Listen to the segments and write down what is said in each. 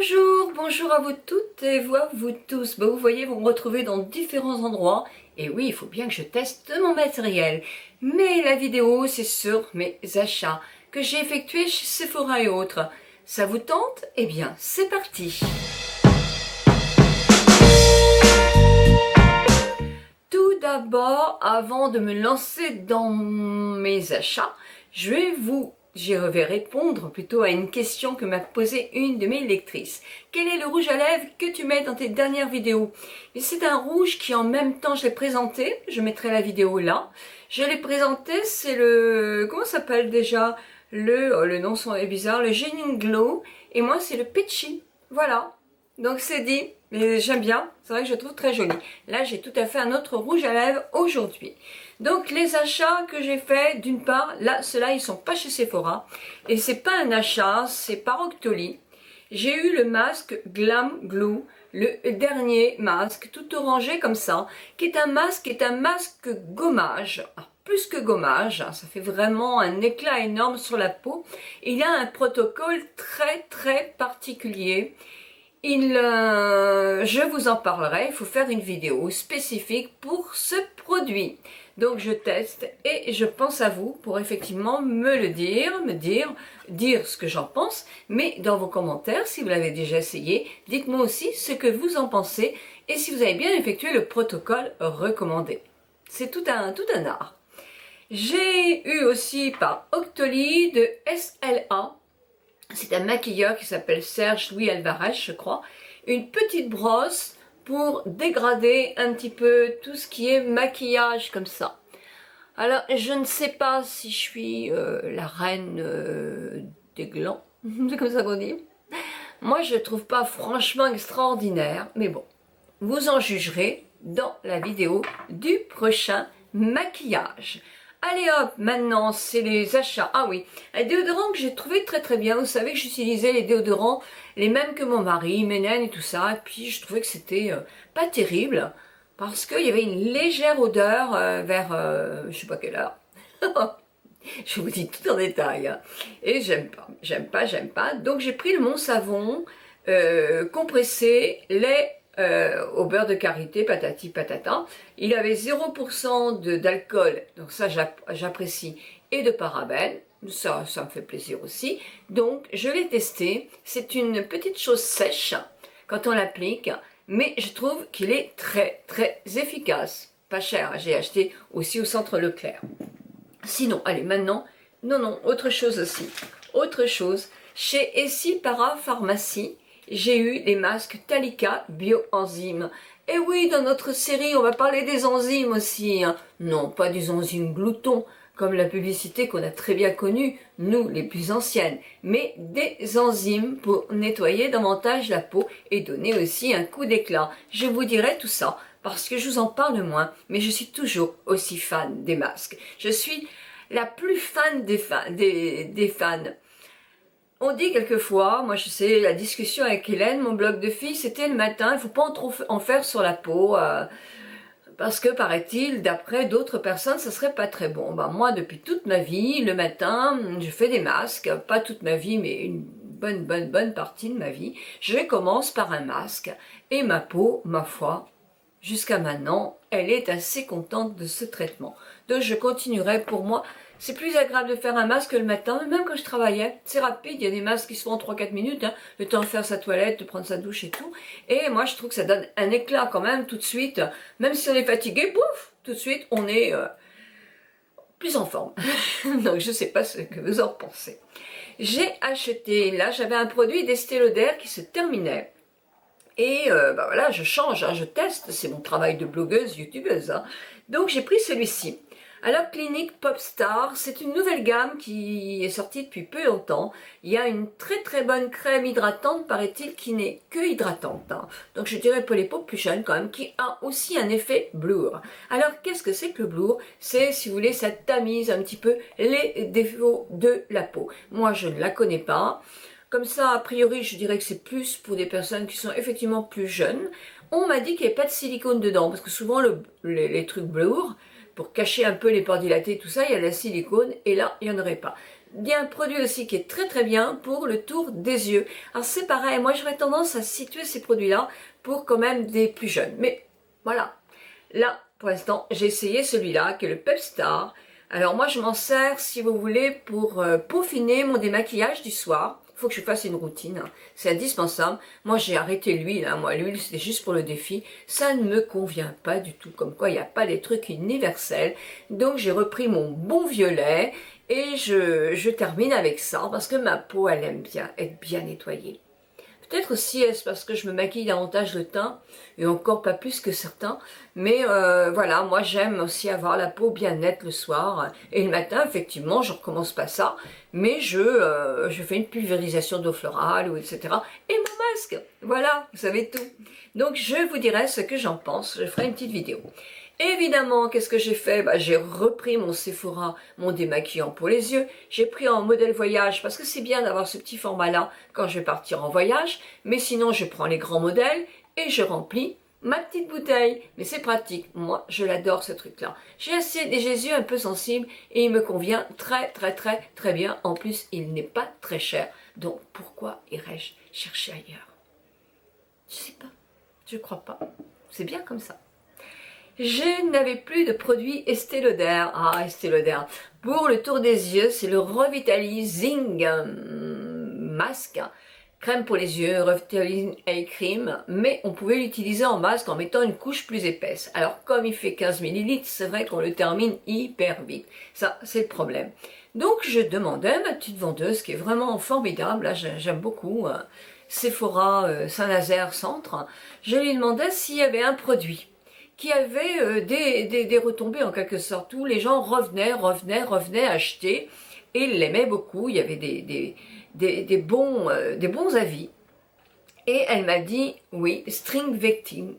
Bonjour, bonjour à vous toutes et à vous tous. Vous voyez, vous me retrouvez dans différents endroits. Et oui, il faut bien que je teste mon matériel. Mais la vidéo, c'est sur mes achats que j'ai effectués chez Sephora et autres. Ça vous tente? Eh bien, c'est parti! Tout d'abord, avant de me lancer dans mes achats, je vais répondre plutôt à une question que m'a posée une de mes lectrices. Quel est le rouge à lèvres que tu mets dans tes dernières vidéos? Et c'est un rouge qui en même temps je l'ai présenté, je mettrai la vidéo là. Je l'ai présenté, c'est le, comment ça s'appelle déjà? Le nom est bizarre, le Genuine Glow. Et moi c'est le Peachy. Voilà. Donc c'est dit, mais j'aime bien, c'est vrai que je trouve très joli. Là j'ai tout à fait un autre rouge à lèvres aujourd'hui. Donc les achats que j'ai fait, d'une part, là ceux-là ils sont pas chez Sephora. Et c'est pas un achat, c'est par Octoly. J'ai eu le masque Glam Glue, le dernier masque tout orangé comme ça, qui est un masque gommage. Alors, plus que gommage, hein, ça fait vraiment un éclat énorme sur la peau. Il a un protocole très particulier. Je vous en parlerai, il faut faire une vidéo spécifique pour ce produit. Donc je teste et je pense à vous pour effectivement me dire ce que j'en pense. Mais dans vos commentaires, si vous l'avez déjà essayé, dites-moi aussi ce que vous en pensez et si vous avez bien effectué le protocole recommandé. C'est tout un art. J'ai eu aussi par Octoly de SLA. C'est un maquilleur qui s'appelle Serge Louis Alvarez, je crois. Une petite brosse pour dégrader un petit peu tout ce qui est maquillage comme ça. Alors, je ne sais pas si je suis la reine des glands. C'est comme ça qu'on dit. Moi, je ne trouve pas franchement extraordinaire. Mais bon, vous en jugerez dans la vidéo du prochain maquillage. Allez hop, maintenant c'est les achats. Ah oui, un déodorant que j'ai trouvé très bien. Vous savez que j'utilisais les déodorants, les mêmes que mon mari, Ménène et tout ça. Et puis je trouvais que c'était pas terrible. Parce qu'il y avait une légère odeur vers je sais pas quelle heure. Je vous dis tout en détail. Hein. Et j'aime pas. Donc j'ai pris le Mon Savon compressé, lait au beurre de karité, patati patata. Il avait 0% d'alcool, donc ça j'apprécie, et de parabènes. Ça me fait plaisir aussi. Donc je l'ai testé. C'est une petite chose sèche quand on l'applique, mais je trouve qu'il est très efficace. Pas cher, j'ai acheté aussi au centre Leclerc. Sinon, allez, maintenant, non, autre chose aussi. Autre chose, chez Essie Parapharmacie, j'ai eu les masques Talika Bioenzymes. Et oui, dans notre série, on va parler des enzymes aussi. Hein. Non, pas des enzymes gloutons, comme la publicité qu'on a très bien connue, nous, les plus anciennes, mais des enzymes pour nettoyer davantage la peau et donner aussi un coup d'éclat. Je vous dirai tout ça, parce que je vous en parle moins, mais je suis toujours aussi fan des masques. Je suis la plus fan des fans. On dit quelquefois, moi je sais, la discussion avec Hélène, mon blog de filles, c'était le matin, il ne faut pas trop en faire sur la peau, parce que paraît-il, d'après d'autres personnes, ça serait pas très bon. Ben, moi, depuis toute ma vie, le matin, je fais des masques, pas toute ma vie, mais une bonne partie de ma vie. Je commence par un masque, et ma peau, ma foi, jusqu'à maintenant, elle est assez contente de ce traitement. Donc je continuerai. Pour moi, c'est plus agréable de faire un masque le matin, même quand je travaillais. C'est rapide, il y a des masques qui se font en 3-4 minutes, hein, le temps de faire sa toilette, de prendre sa douche et tout. Et moi, je trouve que ça donne un éclat quand même tout de suite. Même si on est fatigué, pouf, tout de suite, on est plus en forme. Donc je sais pas ce que vous en pensez. J'ai acheté, là, j'avais un produit d'Estée Lauder qui se terminait. Et voilà, je change, hein, je teste, c'est mon travail de blogueuse, youtubeuse. Hein. Donc j'ai pris celui-ci. Alors Clinique Popstar, c'est une nouvelle gamme qui est sortie depuis peu longtemps. Il y a une très bonne crème hydratante, paraît-il, qui n'est que hydratante. Hein. Donc je dirais pour les peaux plus jeunes quand même, qui a aussi un effet blur. Alors qu'est-ce que c'est que le blur? C'est, si vous voulez, ça tamise un petit peu les défauts de la peau. Moi je ne la connais pas. Comme ça, a priori, je dirais que c'est plus pour des personnes qui sont effectivement plus jeunes. On m'a dit qu'il n'y avait pas de silicone dedans, parce que souvent les trucs blur, pour cacher un peu les pores dilatés, tout ça, il y a de la silicone, et là, il n'y en aurait pas. Il y a un produit aussi qui est très très bien pour le tour des yeux. Alors c'est pareil, moi j'aurais tendance à situer ces produits-là pour quand même des plus jeunes. Mais voilà, là pour l'instant j'ai essayé celui-là qui est le Pepstar. Alors moi je m'en sers si vous voulez pour peaufiner mon démaquillage du soir. Il faut que je fasse une routine, hein. C'est indispensable. Moi j'ai arrêté l'huile, hein. Moi l'huile c'était juste pour le défi. Ça ne me convient pas du tout, comme quoi il n'y a pas des trucs universels. Donc j'ai repris mon bon violet. Et je termine avec ça parce que ma peau elle aime bien être bien nettoyée. Peut-être aussi est-ce parce que je me maquille davantage le teint et encore pas plus que certains. Mais voilà, moi j'aime aussi avoir la peau bien nette le soir. Et le matin effectivement je recommence pas ça. Mais je fais une pulvérisation d'eau florale ou etc. Et mon masque, voilà, vous savez tout. Donc je vous dirai ce que j'en pense. Je ferai une petite vidéo. Évidemment, qu'est-ce que j'ai fait? J'ai repris mon Sephora, mon démaquillant pour les yeux. J'ai pris en modèle voyage parce que c'est bien d'avoir ce petit format-là quand je vais partir en voyage. Mais sinon, je prends les grands modèles et je remplis ma petite bouteille. Mais c'est pratique. Moi, je l'adore ce truc-là. J'ai assez des yeux un peu sensibles et il me convient très, très, très, très bien. En plus, il n'est pas très cher. Donc, pourquoi irais-je chercher ailleurs? Je sais pas. Je crois pas. C'est bien comme ça. Je n'avais plus de produits Estée Lauder. Ah, Estée Lauder. Pour le tour des yeux, c'est le Revitalizing Masque. Crème pour les yeux, Revitalizing Eye Cream. Mais on pouvait l'utiliser en masque en mettant une couche plus épaisse. Alors, comme il fait 15 ml, c'est vrai qu'on le termine hyper vite. Ça, c'est le problème. Donc, je demandais à ma petite vendeuse, qui est vraiment formidable, là, j'aime beaucoup, Sephora Saint-Nazaire Centre, je lui demandais s'il y avait un produit qui avait des retombées en quelque sorte, où les gens revenaient acheter, et ils l'aimaient beaucoup, il y avait des bons avis. Et elle m'a dit, oui, String Vectine.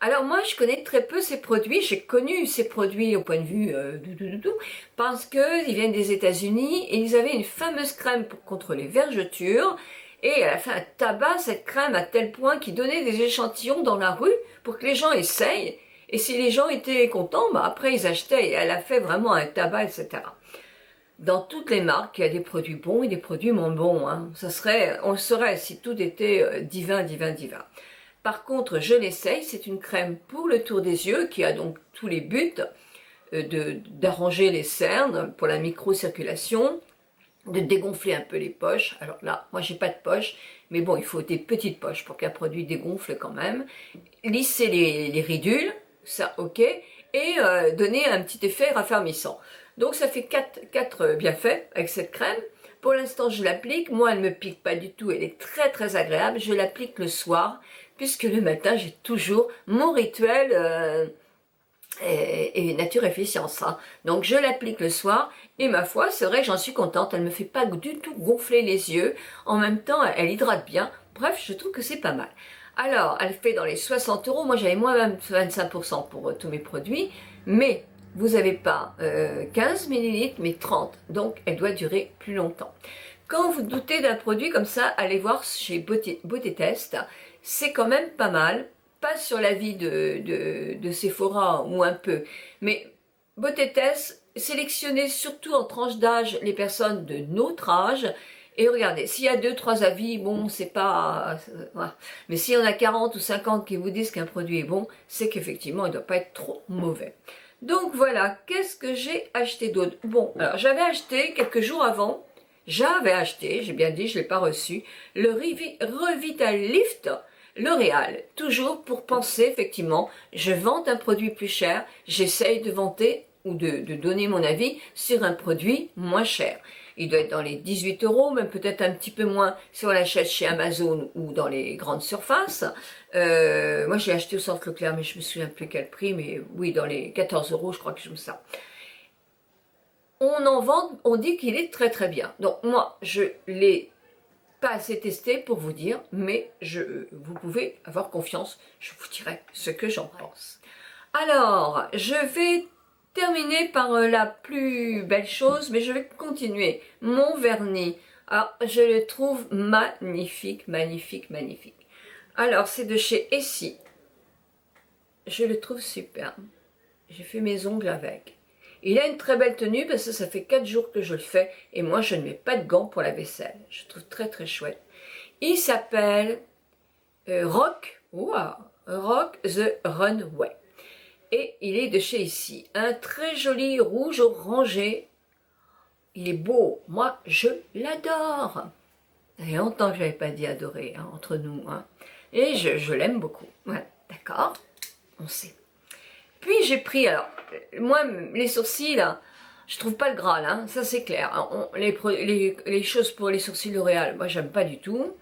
Alors moi, je connais très peu ces produits, j'ai connu ces produits au point de vue parce qu'ils viennent des États-Unis, et ils avaient une fameuse crème contre les vergetures. Et elle a fait un tabac, cette crème, à tel point qu'il donnait des échantillons dans la rue pour que les gens essayent. Et si les gens étaient contents, après ils achetaient. Et elle a fait vraiment un tabac, etc. Dans toutes les marques, il y a des produits bons et des produits moins bons, hein. On le saurait si tout était divin. Par contre, je l'essaye. C'est une crème pour le tour des yeux qui a donc tous les buts d'arranger les cernes pour la microcirculation, de dégonfler un peu les poches. Alors là, moi j'ai pas de poche, mais bon, il faut des petites poches pour qu'un produit dégonfle quand même. Lisser les ridules, ça ok, et donner un petit effet raffermissant. Donc ça fait 4 bienfaits avec cette crème. Pour l'instant, je l'applique. Moi, elle ne me pique pas du tout. Elle est très très agréable. Je l'applique le soir, puisque le matin, j'ai toujours mon rituel et nature efficience, hein. Donc je l'applique le soir et ma foi c'est vrai que j'en suis contente, elle me fait pas du tout gonfler les yeux, en même temps elle hydrate bien, bref je trouve que c'est pas mal. Alors elle fait dans les 60 €, moi j'avais moins 25% pour tous mes produits, mais vous n'avez pas 15 ml mais 30, donc elle doit durer plus longtemps. Quand vous doutez d'un produit comme ça, allez voir chez Beauté Test, c'est quand même pas mal. Pas sur l'avis de Sephora ou un peu, mais Beauté Test, sélectionnez surtout en tranche d'âge les personnes de notre âge, et regardez, s'il y a 2-3 avis, bon, c'est pas... voilà. Mais s'il y en a 40 ou 50 qui vous disent qu'un produit est bon, c'est qu'effectivement, il ne doit pas être trop mauvais. Donc voilà, qu'est-ce que j'ai acheté d'autre? Bon, alors j'avais acheté quelques jours avant, j'ai bien dit, je ne l'ai pas reçu, le Revitalift L'Oréal, toujours pour penser, effectivement, je vante un produit plus cher, j'essaye de vanter ou de donner mon avis sur un produit moins cher. Il doit être dans les 18 €, même peut-être un petit peu moins si on l'achète chez Amazon ou dans les grandes surfaces. Moi, j'ai acheté au Centre Leclerc, mais je me souviens plus quel prix, mais oui, dans les 14 € je crois que je me ça. On en vend, on dit qu'il est très très bien. Donc moi, je l'ai pas assez testé pour vous dire, mais vous pouvez avoir confiance, je vous dirai ce que j'en pense. Alors, je vais terminer par la plus belle chose, mais je vais continuer. Mon vernis, alors je le trouve magnifique. Alors, c'est de chez Essie. Je le trouve superbe. J'ai fait mes ongles avec. Il a une très belle tenue parce que ça fait 4 jours que je le fais et moi je ne mets pas de gants pour la vaisselle. Je trouve très très chouette. Il s'appelle Rock, Rock the Runway. Et il est de chez ici. Un très joli rouge orangé. Il est beau. Moi, je l'adore. Ça fait longtemps que je n'avais pas dit adorer, hein, entre nous. Hein. Et je l'aime beaucoup. Voilà, d'accord? On sait. Puis j'ai pris, alors, moi, les sourcils, là, je trouve pas le Graal, hein, ça c'est clair. Les choses pour les sourcils L'Oréal, moi j'aime pas du tout.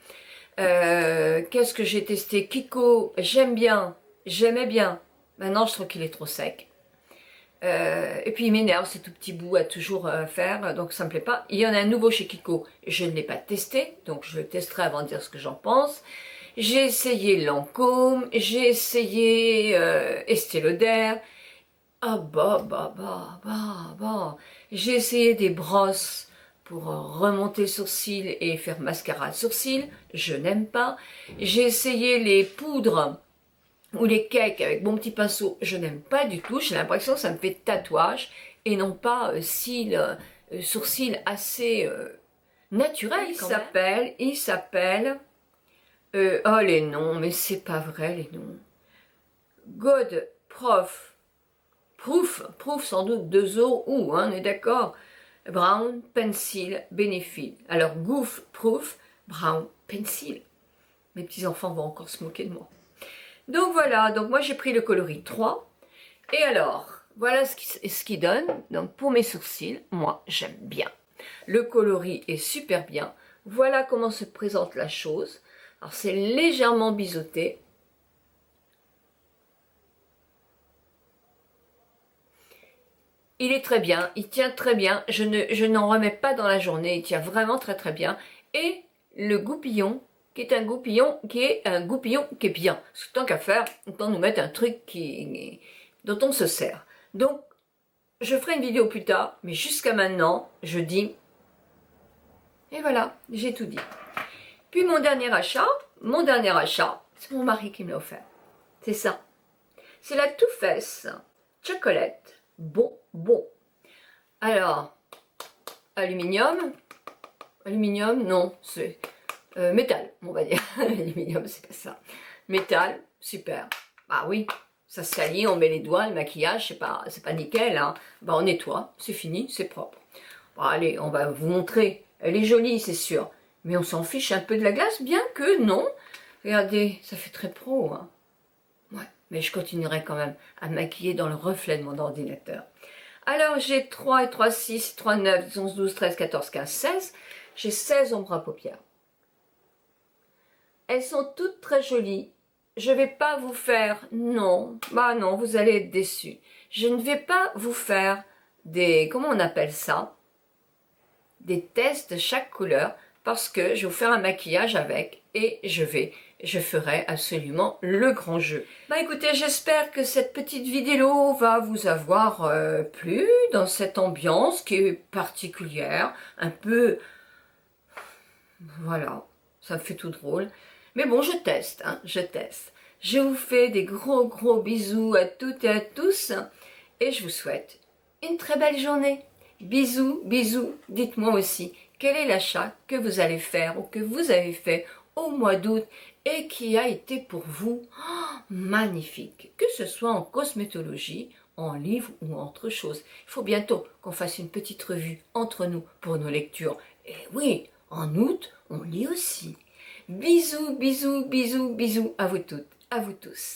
Qu'est-ce que j'ai testé? Kiko, j'aime bien, j'aimais bien. Maintenant, je trouve qu'il est trop sec. Et puis, il m'énerve, ces tout petits bouts à toujours faire, donc ça me plaît pas. Il y en a un nouveau chez Kiko, je ne l'ai pas testé, donc je le testerai avant de dire ce que j'en pense. J'ai essayé Lancôme, j'ai essayé Estée Lauder. Ah J'ai essayé des brosses pour remonter le sourcil et faire mascara de sourcil, je n'aime pas. J'ai essayé les poudres ou les cakes avec mon petit pinceau, je n'aime pas du tout. J'ai l'impression que ça me fait tatouage et non pas sourcils assez naturel. Il s'appelle, oh les noms, mais c'est pas vrai les noms. God Proof sans doute 2 O ou, hein, on est d'accord. Brown Pencil Benefit. Alors Goof Proof Brown Pencil. Mes petits enfants vont encore se moquer de moi. Donc voilà, donc moi j'ai pris le coloris 3. Et alors, voilà ce qui donne. Donc pour mes sourcils, moi j'aime bien. Le coloris est super bien. Voilà comment se présente la chose. Alors c'est légèrement biseauté. Il est très bien, il tient très bien. Je n'en remets pas dans la journée, il tient vraiment très très bien. Et le goupillon, qui est un goupillon qui est bien. Parce que tant qu'à faire, autant nous mettre un truc dont on se sert. Donc, je ferai une vidéo plus tard, mais jusqu'à maintenant, je dis, et voilà, j'ai tout dit. Puis mon dernier achat, c'est mon mari qui me l'a offert. C'est ça. C'est la Too Faced Chocolate Bonbon. Alors, aluminium, non, c'est métal, on va dire. Aluminium, c'est pas ça. Métal, super. Ah oui, ça se salit, on met les doigts, le maquillage, c'est pas nickel, hein. Bah, on nettoie, c'est fini, c'est propre. Bon, allez, on va vous montrer. Elle est jolie, c'est sûr. Mais on s'en fiche un peu de la glace, bien que non. Regardez, ça fait très pro, hein. Ouais, mais je continuerai quand même à maquiller dans le reflet de mon ordinateur. Alors, j'ai 3 et 3, 6, 3, 9, 11, 12, 13, 14, 15, 16. J'ai 16 ombres à paupières. Elles sont toutes très jolies. Je ne vais pas vous faire, non, bah non, vous allez être déçus. Je ne vais pas vous faire des, comment on appelle ça? Des tests de chaque couleur, parce que je vais vous faire un maquillage avec et je ferai absolument le grand jeu. Bah écoutez, j'espère que cette petite vidéo va vous avoir plu dans cette ambiance qui est particulière, un peu, voilà, ça me fait tout drôle. Mais bon, je teste, hein, je teste. Je vous fais des gros bisous à toutes et à tous et je vous souhaite une très belle journée. Bisous, bisous, dites-moi aussi quel est l'achat que vous allez faire ou que vous avez fait au mois d'août et qui a été pour vous magnifique, que ce soit en cosmétologie, en livre ou autre chose. Il faut bientôt qu'on fasse une petite revue entre nous pour nos lectures. Et oui, en août, on lit aussi. Bisous, bisous, bisous, bisous à vous toutes, à vous tous.